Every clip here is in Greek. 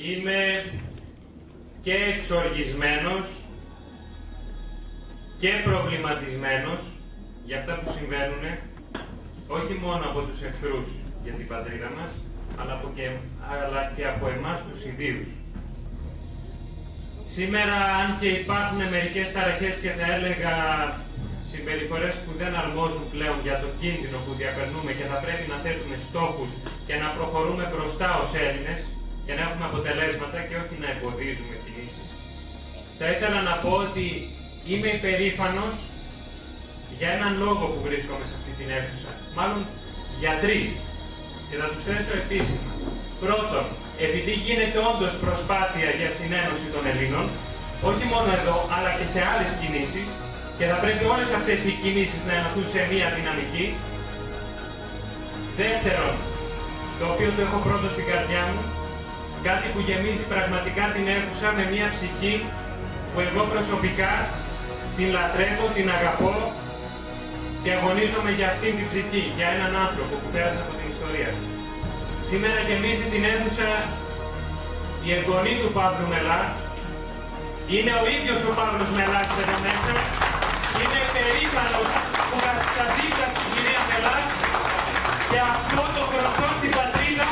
Είμαι και εξοργισμένος και προβληματισμένος για αυτά που συμβαίνουν, όχι μόνο από τους εχθρούς για την πατρίδα μας, αλλά και από εμάς τους ιδίους. Σήμερα, αν και υπάρχουν μερικές ταραχές και θα έλεγα συμπεριφορές που δεν αρμόζουν πλέον για το κίνδυνο που διαπερνούμε και θα πρέπει να θέτουμε στόχους και να προχωρούμε μπροστά ως Έλληνες και να έχουμε αποτελέσματα και όχι να εμποδίζουμε κινήσεις, θα ήθελα να πω ότι είμαι υπερήφανος για έναν λόγο που βρίσκομαι σε αυτή την αίθουσα. Μάλλον για τρεις. Και θα τους θέσω επίσημα. Πρώτον, επειδή γίνεται όντως προσπάθεια για συνένωση των Ελλήνων, όχι μόνο εδώ, αλλά και σε άλλες κινήσεις, και θα πρέπει όλες αυτές οι κινήσεις να ενωθούν σε μία δυναμική. Δεύτερον, το οποίο το έχω πρώτο στην καρδιά μου, κάτι που γεμίζει πραγματικά την αίθουσα με μία ψυχή που εγώ προσωπικά την λατρεύω, την αγαπώ και αγωνίζομαι για αυτήν την ψυχή, για έναν άνθρωπο που πέρασε από την ιστορία. Σήμερα γεμίζει την αίθουσα η εγγονή του Παύλου Μελά. Είναι ο ίδιος ο Παύλος Μελάς εδώ μέσα. Είναι περήφανος που κάθισα δίπλα στην κυρία Μελά και αυτό το χρωστό στην πατρίδα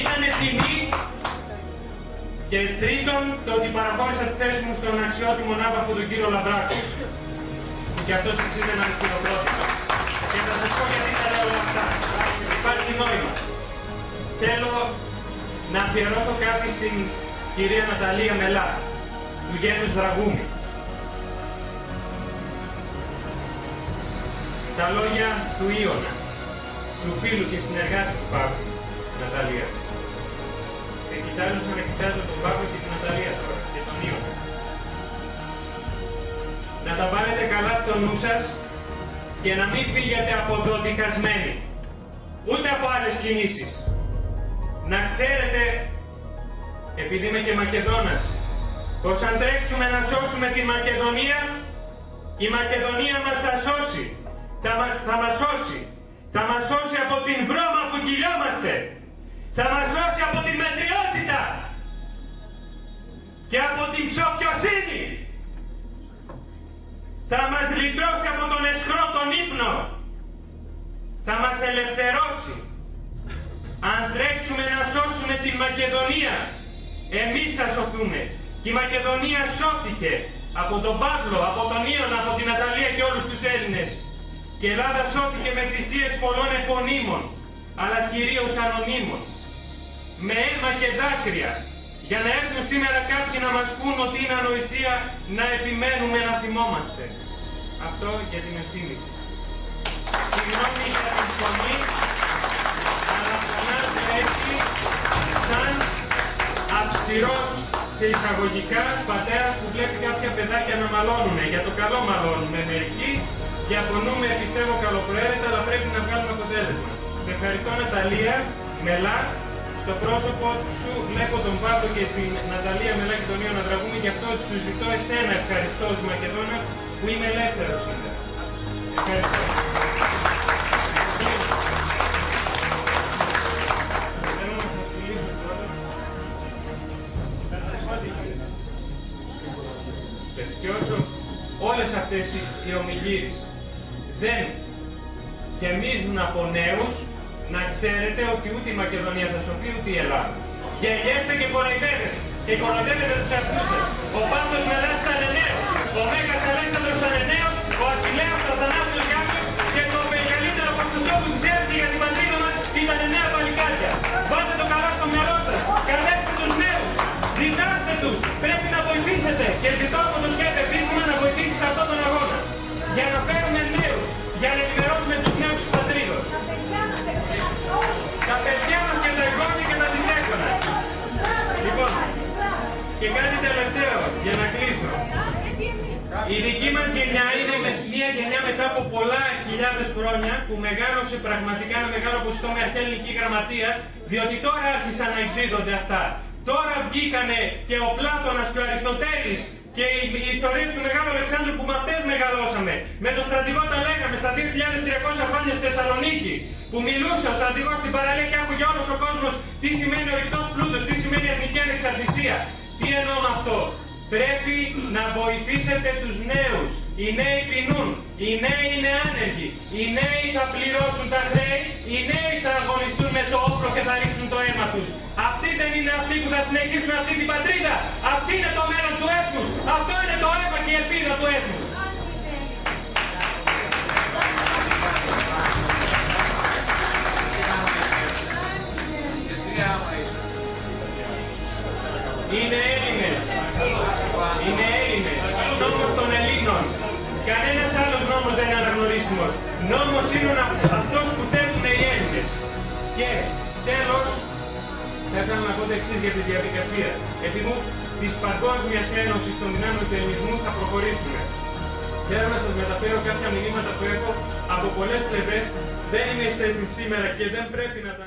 ήταν τιμή. Και τρίτον, το ότι παραχώρησα τη θέση μου στον αξιότιμο ναύαρχο τον κύριο Λαμπράκο, που και αυτός αξίζει έναν χειροκρότημα. Και θα σας πω γιατί τα λέω όλα αυτά. Υπάρχει νόημα. Θέλω να αφιερώσω κάτι στην κυρία Ναταλία Μελά, του γένους Δραγούμη. Τα λόγια του Ιώνα, του φίλου και συνεργάτη του Παύλου, Ναταλία. Σε κοιτάζω σαν να κοιτάζω τον Παύλο και την Ναταλία τώρα, και τον Ιώνα. Να τα πάρετε καλά στο νου σας και να μην φύγετε από εδώ διχασμένοι, ούτε από άλλες κινήσεις. Να ξέρετε, επειδή είμαι και Μακεδόνας, πως αν τρέξουμε να σώσουμε τη Μακεδονία, η Μακεδονία μας θα σώσει. Θα μας σώσει. Θα μας σώσει από την βρώμα που κυλιόμαστε. Θα μας σώσει από την μετριότητα και από την ψοφιοσύνη. Θα μας λυτρώσει από τον αισχρό τον ύπνο. Θα μας ελευθερώσει. Αν τρέξουμε να σώσουμε την Μακεδονία, εμείς θα σωθούμε. Και η Μακεδονία σώθηκε από τον Παύλο, από τον Ιώνα, από την Ναταλία και όλους τους Έλληνες. Και η Ελλάδα σώθηκε με θυσίες πολλών επωνύμων, αλλά κυρίως ανωνύμων. Με αίμα και δάκρυα, για να έρθουν σήμερα κάποιοι να μας πούν ότι είναι ανοησία να επιμένουμε να θυμόμαστε. Αυτό για την ενθύμηση. Συγγνώμη για την φωνή, αλλά φωνάζω έτσι σαν αυστηρός σε εισαγωγικά πατέρας που βλέπει κάποια παιδάκια να μαλώνουν. Για το καλό μαλώνουν μερικοί και απονούμε, πιστεύω, καλοπροαίρετα, αλλά πρέπει να βγάλουμε αποτέλεσμα. Σε ευχαριστώ, Ναταλία Μελά. Στο πρόσωπο σου βλέπω τον Παύλο και την Ναταλία Μελά και τον Ιώνα Δραγούμη, γι' αυτό σου ζητώ εσένα ευχαριστώ ως Μακεδόνα που είμαι ελεύθερος σήμερα. Ευχαριστώ. Θέλω να σας μιλήσω τώρα. Θα σας πω και όσο όλες αυτές οι ομιλίες δεν γεμίζουν από νέους, να ξέρετε ότι ούτε η Μακεδονία θα σωθεί, ούτε η Ελλάδα. Γελιέστε και κοροϊδεύεστε. Και κοροϊδεύετε τους εαυτούς σας. Ο Παύλος Μελάς ήταν νέος. Ο Μέγας Αλέξανδρος ήταν νέος. Ο Αχιλλέας, ο Αθανάσιος Γάβριος και το μεγαλύτερο ποσοστό που ξέρετε για την πατρίδα μας ήταν νέα παλικάρια. Βάλτε το καλά στο μυαλό σας. Καλέστε τους νέους. Διδάστε τους. Πρέπει να βοηθήσετε. Και ζητώ από το ΣΚΕΠ επίσημα να βοηθήσει σε αυτόν τον αγώνα. Για να φέρουμε νέους. Για να ενημερώσουμε τους νέους της πατρίδος. Τα παιδιά μας και τα εγγόνια και τα δισέγγωνα. Λοιπόν, και κάτι τελευταίο για να κλείσω. Η δική μας γενιά είναι μια γενιά μετά από πολλά χιλιάδες χρόνια που μεγάλωσε πραγματικά ένα μεγάλο ποσοστό με αρχαία ελληνική γραμματεία, διότι τώρα άρχισαν να εκδίδονται αυτά. Τώρα βγήκανε και ο Πλάτωνας και ο Αριστοτέλης και οι ιστορίες του Μεγάλου Αλεξάνδρου που με αυτές μεγαλώσαμε. Με τον στρατηγό τα λέγαμε στα 2300 χρόνια στη Θεσσαλονίκη, που μιλούσε ο στρατηγός στην παραλία και άκουγε όλος ο κόσμος τι σημαίνει ο ρηκτός πλούτος, τι σημαίνει εθνική ανεξαρτησία. ανεξαρτησία. Τι εννοώ με αυτό? Πρέπει να βοηθήσετε τους νέους. Οι νέοι πεινούν, οι νέοι είναι άνεργοι, οι νέοι θα πληρώσουν τα χρέη, οι νέοι θα αγωνιστούν με το όπλο και θα ρίξουν το αίμα τους. Αυτοί δεν είναι αυτοί που θα συνεχίσουν αυτή την πατρίδα. Αυτή είναι το μέλλον του έθνους. Αυτό είναι το αίμα και η ελπίδα του έθνους. Είναι Έλληνες. Είναι Έλληνες. Νόμος των Ελλήνων. Κανένας άλλος νόμος δεν είναι αναγνωρίσιμος. Νόμος είναι αυτός που θέλουν οι Έλληνες. Και τέλος, θα ήθελα να πω το εξής για τη διαδικασία. Επειδή της Παγκόσμιας Ένωσης των Δυνάμεων του Ελληνισμού θα προχωρήσουμε. Θέλω να σας μεταφέρω κάποια μηνύματα που έχω από πολλές πλευρές. Δεν είμαι στη θέση σήμερα και δεν πρέπει να τα